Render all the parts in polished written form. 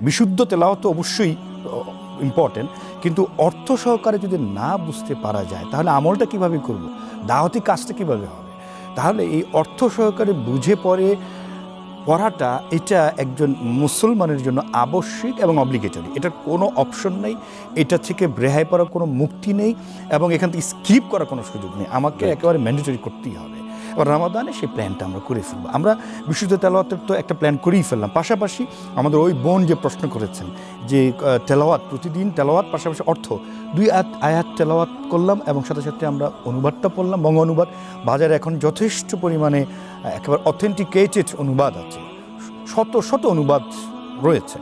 বিশুদ্ধ তেলাওয়াত তো অবশ্যই ইম্পর্টেন্ট, কিন্তু অর্থ সহকারে যদি না বুঝতে পারা যায় তাহলে আমলটা কিভাবে করব, দাওয়াতি কাজটা কিভাবে হবে? তাহলে এই অর্থ সহকারে বুঝে পড়ে পড়াটা এটা একজন মুসলমানের জন্য আবশ্যিক এবং অব্লিগেটরি। এটার কোনো অপশন নেই, এটা থেকে রেহাই পাওয়ার কোনো মুক্তি নেই এবং এখান থেকে স্কিপ করার কোনো সুযোগ নেই। আমাকে একেবারে ম্যান্ডেটরি করতেই হবে। এবার রমাদানে সেই প্ল্যানটা আমরা করে ফেলবো। আমরা বিশুদ্ধ তেলাওয়াতের তো একটা প্ল্যান করেই ফেললাম, পাশাপাশি আমাদের ওই বোন যে প্রশ্ন করেছেন যে তেলাওয়াত প্রতিদিন তেলাওয়াত পাশাপাশি অর্থ 2 আয়াত তেলাওয়াত করলাম এবং সাথে সাথে আমরা অনুবাদটা পড়লাম। বঙ্গ অনুবাদ বাজারে এখন যথেষ্ট পরিমাণে একেবারে অথেন্টিকেটেড অনুবাদ আছে, শত শত অনুবাদ রয়েছে।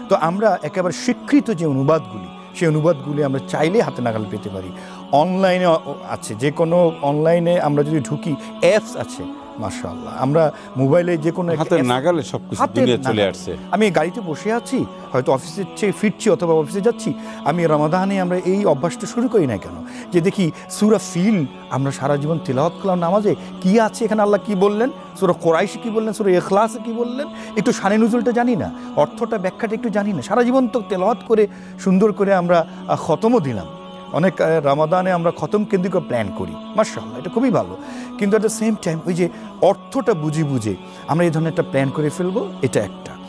তো আমরা একেবারে স্বীকৃত যে অনুবাদগুলি, সেই অনুবাদগুলি আমরা চাইলে হাতে নাগালে পেতে পারি। অনলাইনে আছে, যে কোনো অনলাইনে আমরা যদি ঢুকি অ্যাপস আছে মাশাআল্লাহ। আমরা মোবাইলে যে কোনো হাতের নাগালে সবকিছু দুনিয়া চলে আসছে। আমি গাড়িতে বসে আছি, হয়তো অফিসের চেয়ে ফিরছি অথবা অফিসে যাচ্ছি, আমি রমাদানে আমরা এই অভ্যাসটা শুরু করি না কেন যে দেখি সূরা ফিল আমরা সারা জীবন তিলাওয়াত করলাম নামাজে, কি আছে এখানে, আল্লাহ কি বললেন, সূরা কোরাইশে কি বললেন, সূরা ইখলাসে কি বললেন, একটু শানে নুজুলটা জানি না, অর্থটা ব্যাখ্যাটা একটু জানি না, সারা জীবন তো তেলাওয়াত করে সুন্দর করে আমরা খতমও দিলাম। অনেক রমাদানে আমরা খতম কেন্দ্রিক প্ল্যান করি, মাশাআল্লাহ, এটা খুবই ভালো। কিন্তু অ্যাট দ্য সেম টাইম ওই যে অর্থটা বুঝে আমরা এই ধরনের একটা প্ল্যান করে ফেলবো, এটা একটা।